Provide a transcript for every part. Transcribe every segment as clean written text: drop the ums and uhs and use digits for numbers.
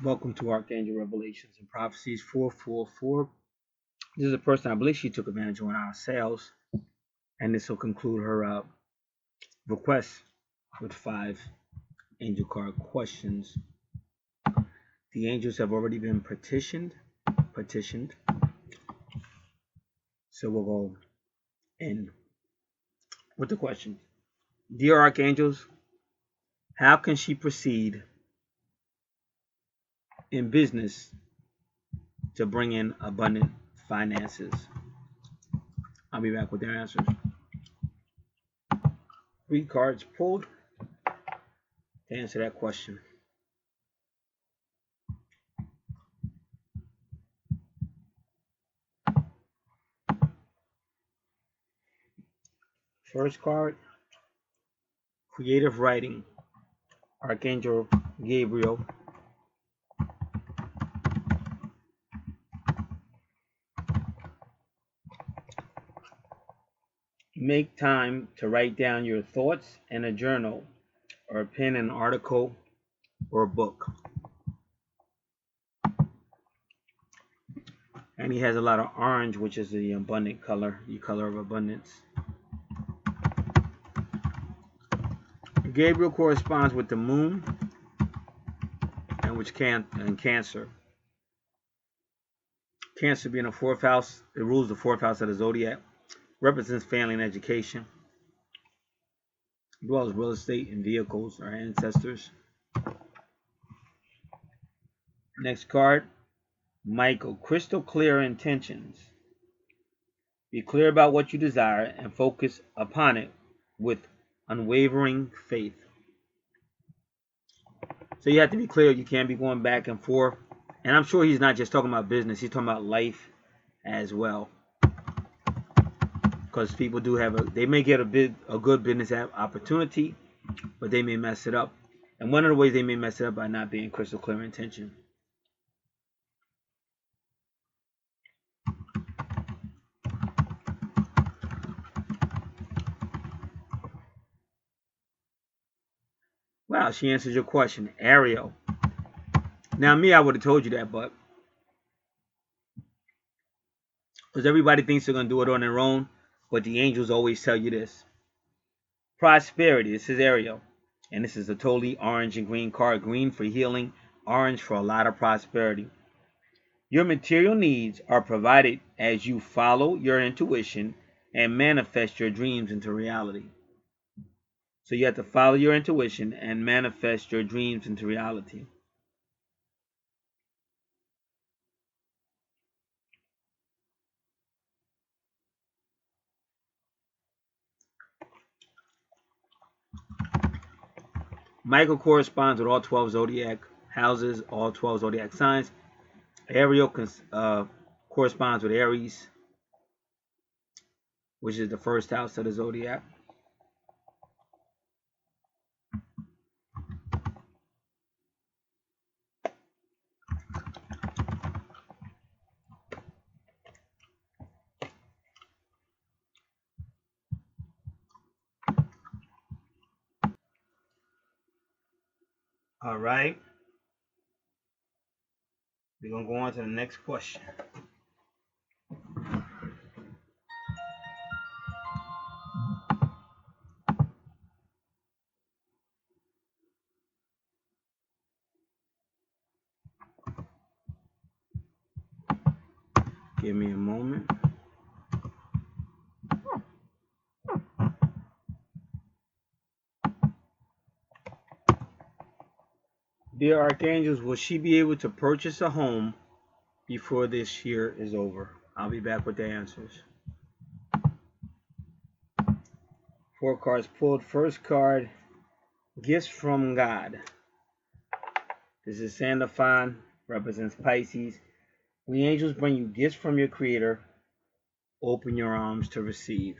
Welcome to Archangel Revelations and Prophecies 444. This is a person, I believe she took advantage of our sales, and this will conclude her request with 5 angel card questions. The angels have already been petitioned. So we'll go in with the questions. Dear Archangels, how can she proceed in business to bring in abundant finances? I'll be back with their answers. 3 cards pulled to answer that question. First card, creative writing, Archangel Gabriel. Make time to write down your thoughts in a journal or pen an article or book. And he has a lot of orange, which is the abundant color, the color of abundance. Gabriel corresponds with the moon, and Cancer. Cancer being a 4th house, it rules the 4th house of the zodiac, represents family and education, as well as real estate and vehicles, our ancestors. Next card, Michael, crystal clear intentions. Be clear about what you desire and focus upon it with unwavering faith. So you have to be clear. You can't be going back and forth. And I'm sure he's not just talking about business. He's talking about life as well. Because people do have they may get a good business opportunity, but they may mess it up. And one of the ways they may mess it up by not being crystal clear intention. Wow, she answers your question. Ariel. Now, me, I would have told you that, but because everybody thinks they're going to do it on their own, but the angels always tell you this. Prosperity. This is Ariel. And this is a totally orange and green card. Green for healing, orange for a lot of prosperity. Your material needs are provided as you follow your intuition and manifest your dreams into reality. So you have to follow your intuition and manifest your dreams into reality. Michael corresponds with all 12 zodiac houses, all 12 zodiac signs. Ariel corresponds with Aries, which is the 1st house of the zodiac. All right. We're going to go on to the next question. Give me a moment. Dear Archangels, will she be able to purchase a home before this year is over? I'll be back with the answers. 4 cards pulled. First card, gifts from God. This is Sandalphon, represents Pisces. When the angels bring you gifts from your Creator, open your arms to receive.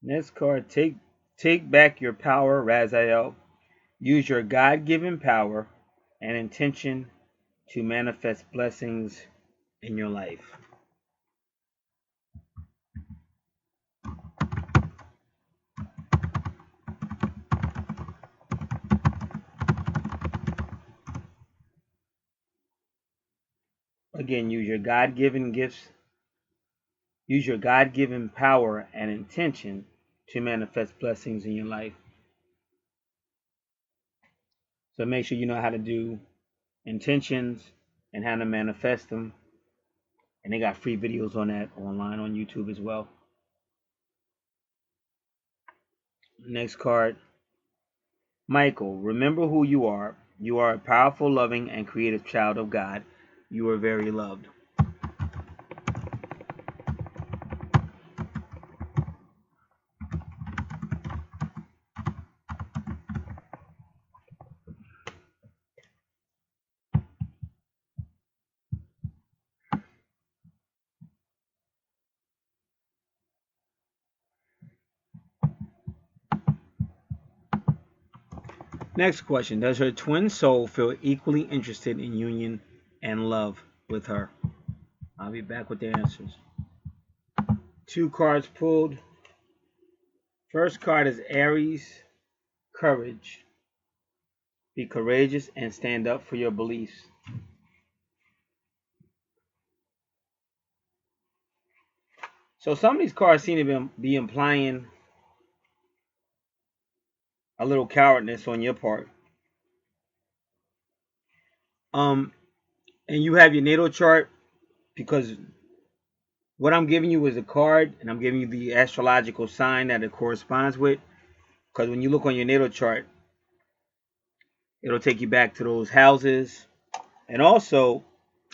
Next card, take back your power, Raziel. Use your God-given power and intention to manifest blessings in your life. Again, use your God-given gifts, use your God-given power and intention to manifest blessings in your life. So make sure you know how to do intentions and how to manifest them. And they got free videos on that online on YouTube as well. Next card. Michael, remember who you are. You are a powerful, loving, and creative child of God. You are very loved. Next question. Does her twin soul feel equally interested in union and love with her? I'll be back with the answers. 2 cards pulled. First card is Aries, courage. Be courageous and stand up for your beliefs. So some of these cards seem to be implying a little cowardness on your part. And you have your natal chart, because what I'm giving you is a card, and I'm giving you the astrological sign that it corresponds with. Because when you look on your natal chart, it'll take you back to those houses, and also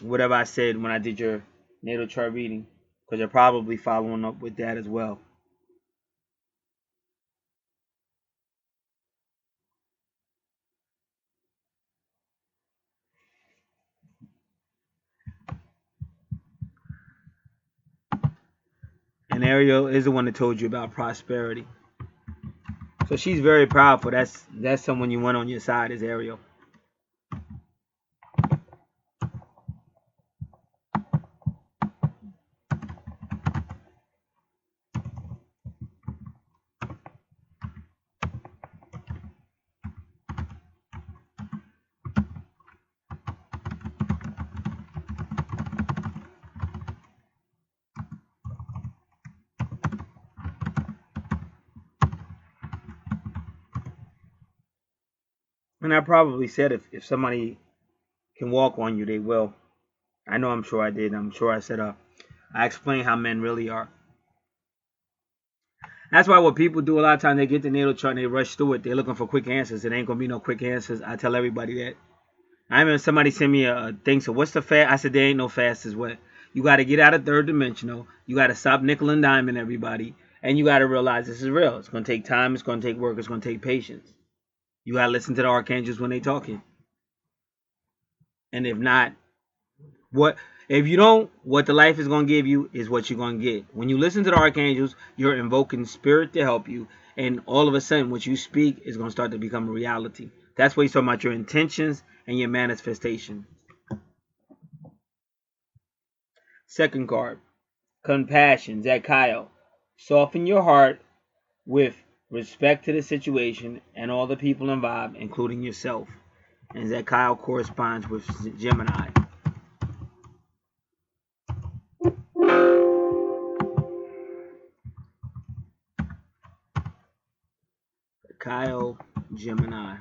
whatever I said when I did your natal chart reading, because you're probably following up with that as well. And Ariel is the one that told you about prosperity. So she's very powerful. That's someone you want on your side, is Ariel. And I probably said if somebody can walk on you, they will. I know I'm sure I did. I'm sure I said I explained how men really are. That's why what people do a lot of times, they get the natal chart and they rush through it. They're looking for quick answers. It ain't gonna be no quick answers. I tell everybody that. I remember somebody sent me a thing. So what's the fast? I said there ain't no fastest way. You got to get out of third dimensional. You got to stop nickel and diming everybody, and you got to realize this is real. It's gonna take time. It's gonna take work. It's gonna take patience. You gotta listen to the archangels when they talking. And if not, what if you don't? What the life is gonna give you is what you're gonna get. When you listen to the archangels, you're invoking spirit to help you, and all of a sudden, what you speak is gonna start to become a reality. That's what he's talking about, your intentions and your manifestation. Second card, compassion, Zachariah. Soften your heart with respect to the situation and all the people involved, including yourself. And Zachariah corresponds with Gemini. Kyle Gemini.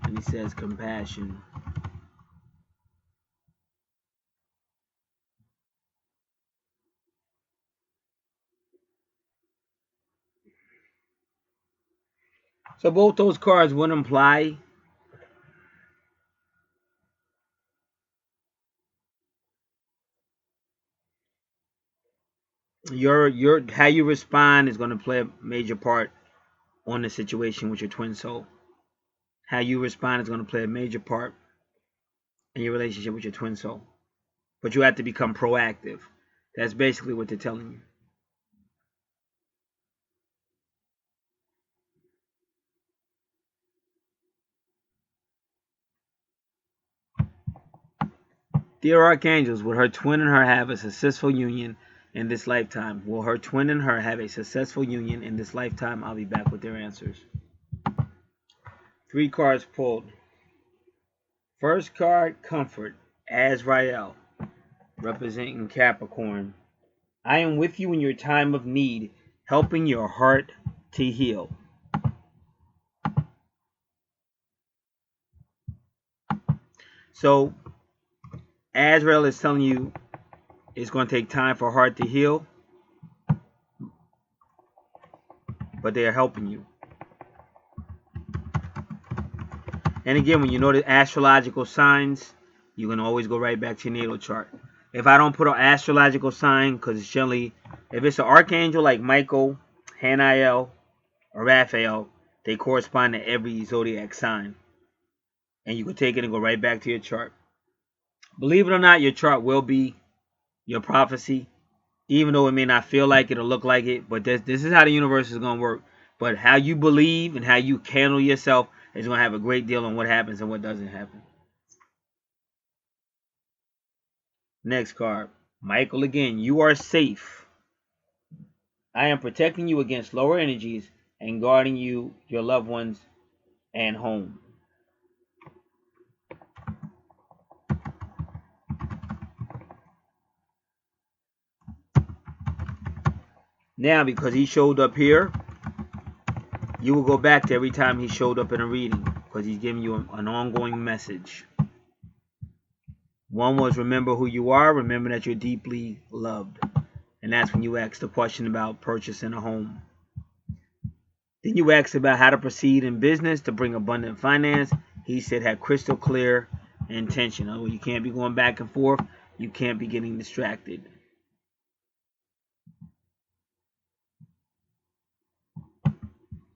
And he says compassion. So both those cards would imply your how you respond is going to play a major part on the situation with your twin soul. How you respond is going to play a major part in your relationship with your twin soul. But you have to become proactive. That's basically what they're telling you. Dear Archangels, will her twin and her have a successful union in this lifetime? Will her twin and her have a successful union in this lifetime? I'll be back with their answers. 3 cards pulled. First card, Comfort, Azrael, representing Capricorn. I am with you in your time of need, helping your heart to heal. So, Azrael is telling you it's going to take time for heart to heal, but they are helping you. And again, when you know the astrological signs, you can always go right back to your natal chart. If I don't put an astrological sign, because it's generally, if it's an archangel like Michael, Hanael, or Raphael, they correspond to every zodiac sign. And you can take it and go right back to your chart. Believe it or not, your chart will be your prophecy, even though it may not feel like it or look like it. But this is how the universe is going to work. But how you believe and how you handle yourself is going to have a great deal on what happens and what doesn't happen. Next card. Michael again. You are safe. I am protecting you against lower energies and guarding you, your loved ones, and home. Now, because he showed up here, you will go back to every time he showed up in a reading, because he's giving you an ongoing message. One was, remember who you are, remember that you're deeply loved. And that's when you asked the question about purchasing a home. Then you asked about how to proceed in business to bring abundant finance. He said have crystal clear intention. Oh, you can't be going back and forth. You can't be getting distracted.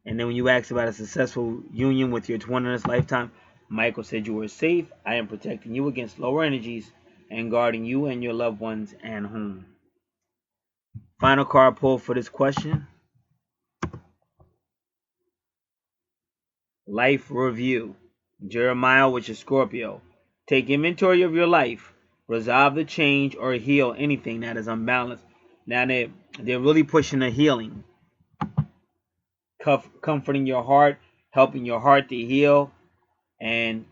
And then when you asked about a successful union with your twin in this lifetime, Michael said you were safe. I am protecting you against lower energies and guarding you and your loved ones and home. Final card pull for this question. Life review. Jeremiah, which is Scorpio. Take inventory of your life. Resolve the change or heal anything that is unbalanced. Now they're really pushing the healing. Comforting your heart, helping your heart to heal, and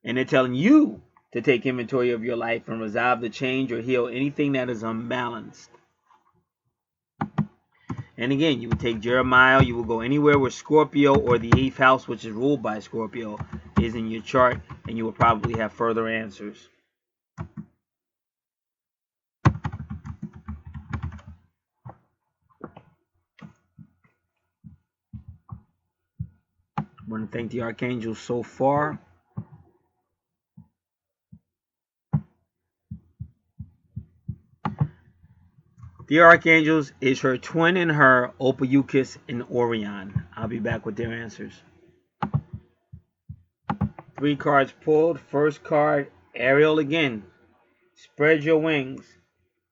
they're telling you to take inventory of your life and resolve the change or heal anything that is unbalanced. And again, you would take Jeremiah, you will go anywhere where Scorpio or the 8th house, which is ruled by Scorpio, is in your chart, and you will probably have further answers. I want to thank the Archangels so far. The Archangels is her twin and her, Ophiuchus and Orion. I'll be back with their answers. 3 cards pulled. First card, Ariel again. Spread your wings.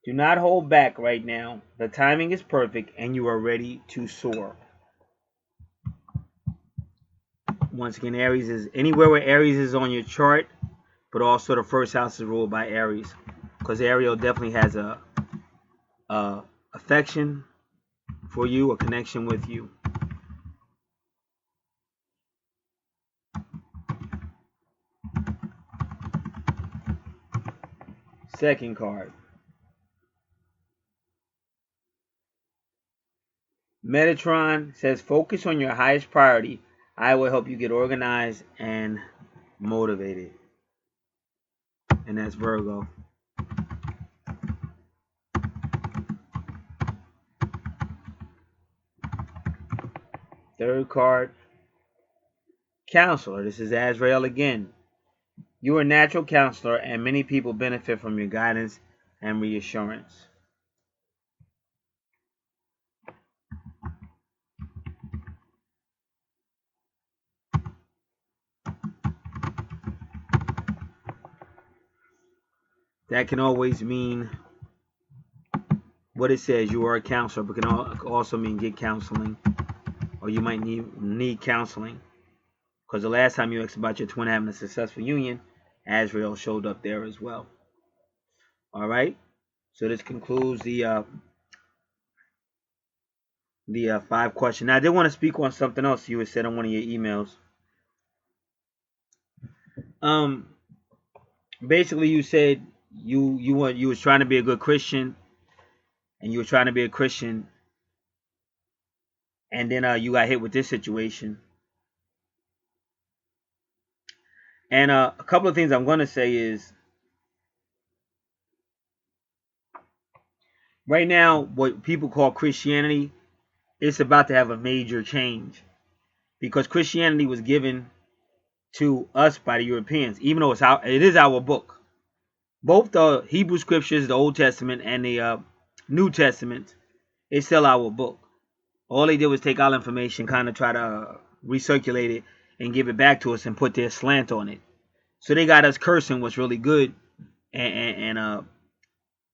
Do not hold back right now. The timing is perfect and you are ready to soar. Once again, Aries is anywhere where Aries is on your chart, but also the first house is ruled by Aries, because Ariel definitely has a affection for you, a connection with you. Second card, Metatron says focus on your highest priority. I will help you get organized and motivated. And that's Virgo. Third card, Counselor. This is Azrael again. You are a natural counselor and many people benefit from your guidance and reassurance. That can always mean what it says. You are a counselor, but can also mean get counseling, or you might need counseling. Because the last time you asked about your twin having a successful union, Azrael showed up there as well. All right. So this concludes the 5 question. Now I did want to speak on something else you had said on one of your emails. Basically you said you was trying to be a good Christian, and you were trying to be a Christian, and then you got hit with this situation. And a couple of things I'm going to say is, right now, what people call Christianity, it's about to have a major change, because Christianity was given to us by the Europeans, even though it is our book. Both the Hebrew scriptures, the Old Testament, and the New Testament, it's still our book. All they did was take our information, kind of try to recirculate it and give it back to us and put their slant on it. So they got us cursing what's really good, and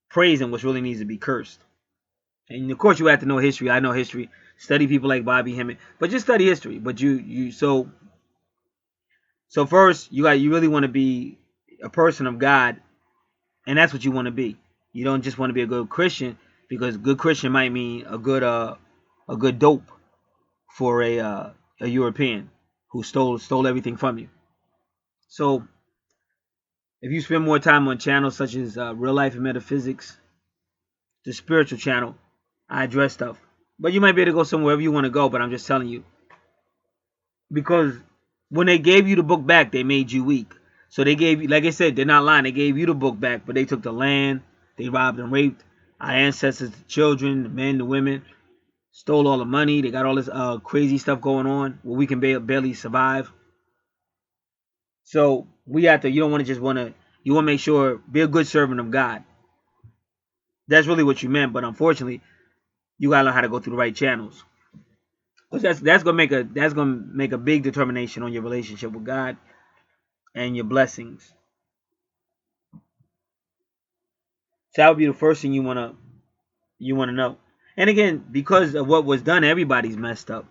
praising what really needs to be cursed. And of course you have to know history. I know history. Study people like Bobby Hemmett, but just study history. But so first you really want to be a person of God, and that's what you want to be. You don't just want to be a good Christian, because good Christian might mean a good dope for a European who stole everything from you. So if you spend more time on channels such as Real Life and Metaphysics, the spiritual channel, I address stuff. But you might be able to go somewhere you want to go, but I'm just telling you. Because when they gave you the book back, they made you weak. So they gave you, like I said, they're not lying. They gave you the book back, but they took the land, they robbed and raped our ancestors, the children, the men, the women, stole all the money. They got all this crazy stuff going on where we can barely survive. So we have to, you want to make sure, be a good servant of God. That's really what you meant, but unfortunately, you gotta learn how to go through the right channels. Because that's gonna make a big determination on your relationship with God and your blessings. So that would be the first thing you wanna know. And again, because of what was done, everybody's messed up.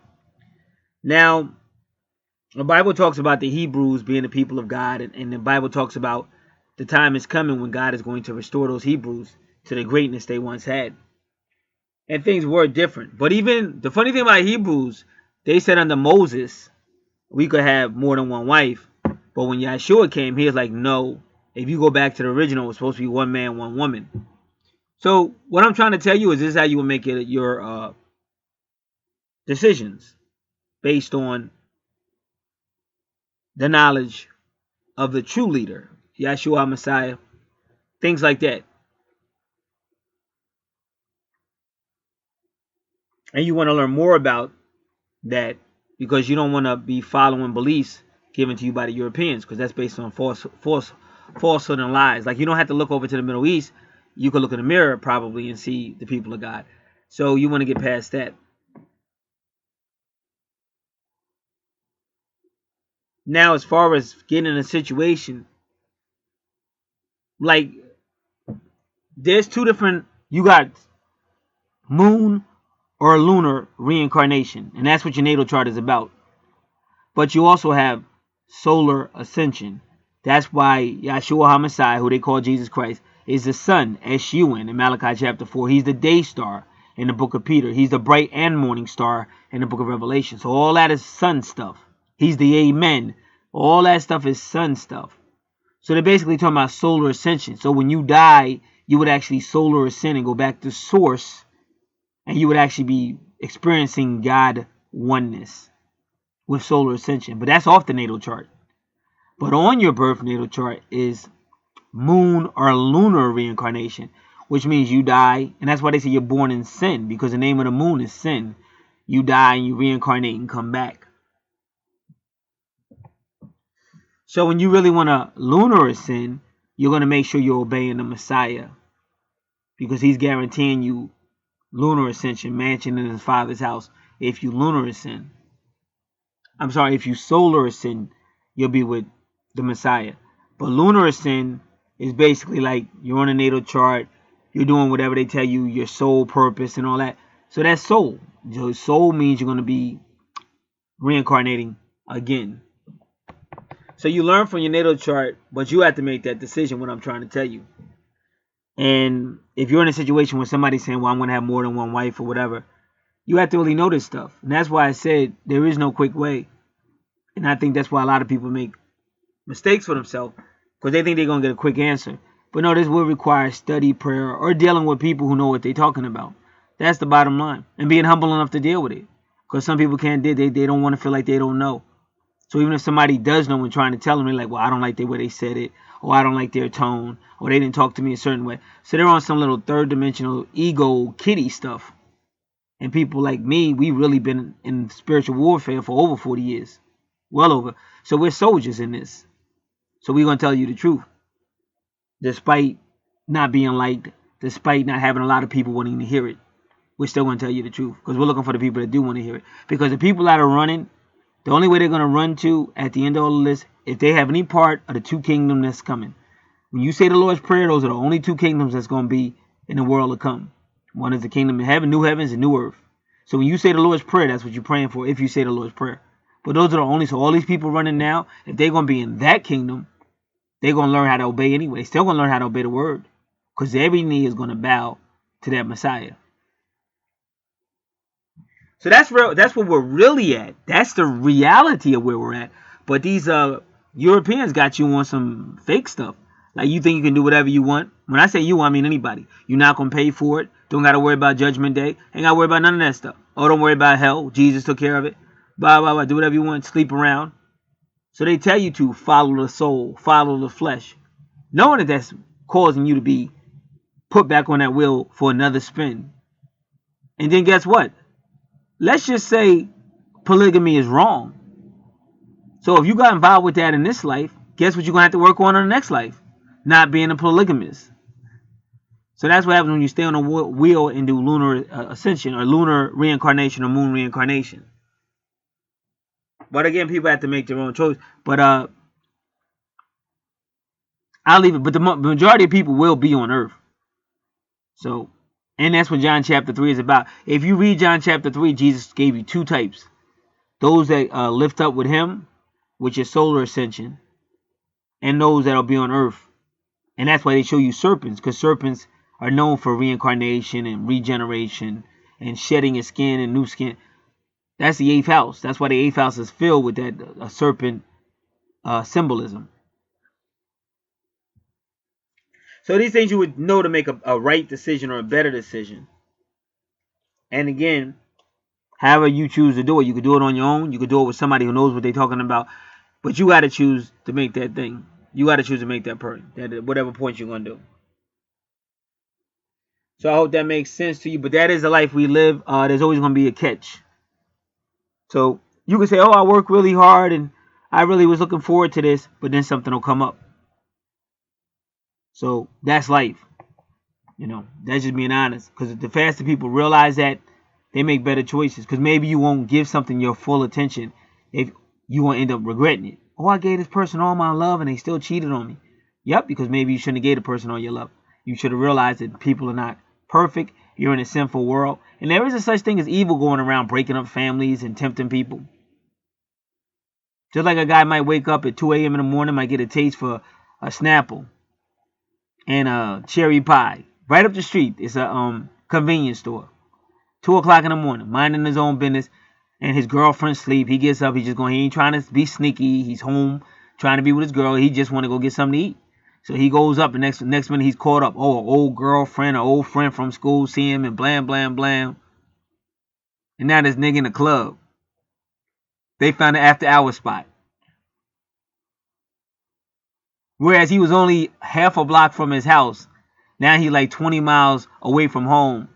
Now, the Bible talks about the Hebrews being the people of God, and the Bible talks about the time is coming when God is going to restore those Hebrews to the greatness they once had. And things were different. But even the funny thing about Hebrews, they said under Moses, we could have more than one wife. But when Yahshua came, he was like, no, if you go back to the original, it was supposed to be one man, one woman. So what I'm trying to tell you is this is how you will make your decisions based on the knowledge of the true leader, Yahshua Messiah, things like that. And you want to learn more about that, because you don't want to be following beliefs given to you by the Europeans, because that's based on falsehood and lies. Like, you don't have to look over to the Middle East. You can look in the mirror probably and see the people of God. So you want to get past that. Now, as far as getting in a situation, like, there's two different, you got moon or lunar reincarnation, and that's what your natal chart is about. But you also have solar ascension. That's why Yahshua HaMashiach, who they call Jesus Christ, is the sun, S-U-N, in Malachi chapter 4. He's the day star in the book of Peter. He's the bright and morning star in the book of Revelation. So all that is sun stuff. He's the Amen. All that stuff is sun stuff. So they're basically talking about solar ascension. So when you die, you would actually solar ascend and go back to source, and you would actually be experiencing God oneness with solar ascension. But that's off the natal chart. But on your birth natal chart is moon or lunar reincarnation, which means you die, and that's why they say you're born in sin, because the name of the moon is sin. You die and you reincarnate and come back. So when you really want to lunar ascend, you're going to make sure you're obeying the Messiah, because he's guaranteeing you lunar ascension, mansion in his father's house. If you lunar ascend, if you solar ascend, you'll be with the Messiah. But lunar ascend is basically like you're on a natal chart, you're doing whatever they tell you, your soul purpose and all that. So that's soul. So soul means you're going to be reincarnating again. So you learn from your natal chart, but you have to make that decision, what I'm trying to tell you. And if you're in a situation where somebody's saying, well, I'm going to have more than one wife or whatever, you have to really know this stuff. And that's why I said there is no quick way. And I think that's why a lot of people make mistakes for themselves, because they think they're going to get a quick answer. But no, this will require study, prayer, or dealing with people who know what they're talking about. That's the bottom line. And being humble enough to deal with it. Because some people can't deal. They don't want to feel like they don't know. So even if somebody does know and trying to tell them, they're like, well, I don't like the way they said it, or I don't like their tone, or they didn't talk to me a certain way. So they're on some little third dimensional ego kitty stuff. And people like me, we've really been in spiritual warfare for over 40 years. Well over. So we're soldiers in this. So we're going to tell you the truth. Despite not being liked, despite not having a lot of people wanting to hear it, we're still going to tell you the truth. Because we're looking for the people that do want to hear it. Because the people that are running, the only way they're going to run to at the end of all of this, if they have any part of the two kingdoms that's coming. When you say the Lord's Prayer, those are the only two kingdoms that's going to be in the world to come. One is the kingdom of heaven, new heavens, and new earth. So when you say the Lord's Prayer, that's what you're praying for, if you say the Lord's Prayer. But those are the only, so all these people running now, if they're going to be in that kingdom, they're going to learn how to obey anyway. They're still going to learn how to obey the word. Because every knee is going to bow to that Messiah. So that's real. That's where we're really at. That's the reality of where we're at. But these Europeans got you on some fake stuff. Like you think you can do whatever you want. When I say you, I mean anybody. You're not going to pay for it. Don't got to worry about Judgment Day. Ain't got to worry about none of that stuff. Oh, don't worry about hell. Jesus took care of it. Blah, blah, blah. Do whatever you want. Sleep around. So they tell you to follow the soul. Follow the flesh. Knowing that that's causing you to be put back on that wheel for another spin. And then guess what? Let's just say polygamy is wrong. So if you got involved with that in this life, guess what you're going to have to work on in the next life? Not being a polygamist. So that's what happens when you stay on a wheel and do lunar ascension or lunar reincarnation or moon reincarnation. But again, people have to make their own choice. But I'll leave it. But the majority of people will be on Earth. So, and that's what John chapter 3 is about. If you read John chapter 3, Jesus gave you two types. Those that lift up with him, which is solar ascension, and those that will be on Earth. And that's why they show you serpents, because serpents are known for reincarnation and regeneration and shedding his skin and new skin. That's the 8th house. That's why the 8th house is filled with that serpent symbolism. So these things you would know to make a right decision or a better decision. And again, however you choose to do it, you could do it on your own. You could do it with somebody who knows what they're talking about. But you got to choose to make that thing. You got to choose to make that whatever point you're going to do. So I hope that makes sense to you. But that is the life we live. There's always going to be a catch. So you can say, oh, I work really hard and I really was looking forward to this. But then something will come up. So that's life. You know, that's just being honest. Because the faster people realize that, they make better choices. Because maybe you won't give something your full attention if you won't end up regretting it. Oh, I gave this person all my love and they still cheated on me. Yep, because maybe you shouldn't have gave the person all your love. You should have realized that people are not perfect. You're in a sinful world. And there is a such thing as evil going around breaking up families and tempting people. Just like a guy might wake up at 2 a.m. in the morning, might get a taste for a Snapple and a cherry pie. Right up the street, it's a convenience store. 2 o'clock in the morning, minding his own business, and his girlfriend sleep. He gets up, he ain't trying to be sneaky. He's home trying to be with his girl. He just want to go get something to eat. So he goes up, and next minute he's caught up. Oh, an old girlfriend, an old friend from school see him, and blam, blam, blam. And now this nigga in the club. They found an after-hour spot. Whereas he was only half a block from his house. Now he like 20 miles away from home,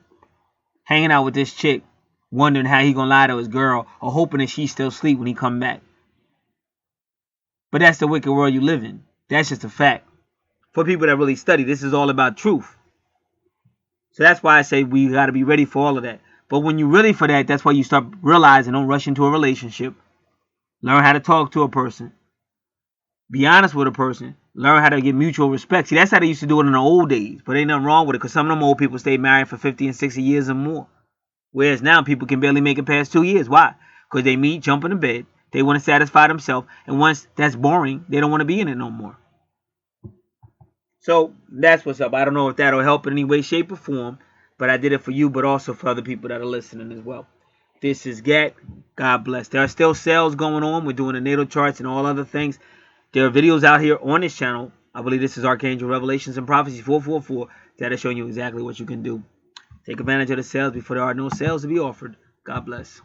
hanging out with this chick, wondering how he gonna lie to his girl, or hoping that she still asleep when he come back. But that's the wicked world you live in. That's just a fact. For people that really study, this is all about truth. So that's why I say we got to be ready for all of that. But when you're ready for that, that's why you start realizing, don't rush into a relationship. Learn how to talk to a person. Be honest with a person. Learn how to get mutual respect. See, that's how they used to do it in the old days. But ain't nothing wrong with it, because some of them old people stay married for 50 and 60 years or more. Whereas now people can barely make it past 2 years. Why? Because they meet, jump in the bed, They want to satisfy themselves. And once that's boring, they don't want to be in it no more. So that's what's up. I don't know if that'll help in any way, shape, or form, but I did it for you, but also for other people that are listening as well. This is Get. God bless. There are still sales going on. We're doing the natal charts and all other things. There are videos out here on this channel. I believe this is Archangel Revelations and Prophecies 444 that are showing you exactly what you can do. Take advantage of the sales before there are no sales to be offered. God bless.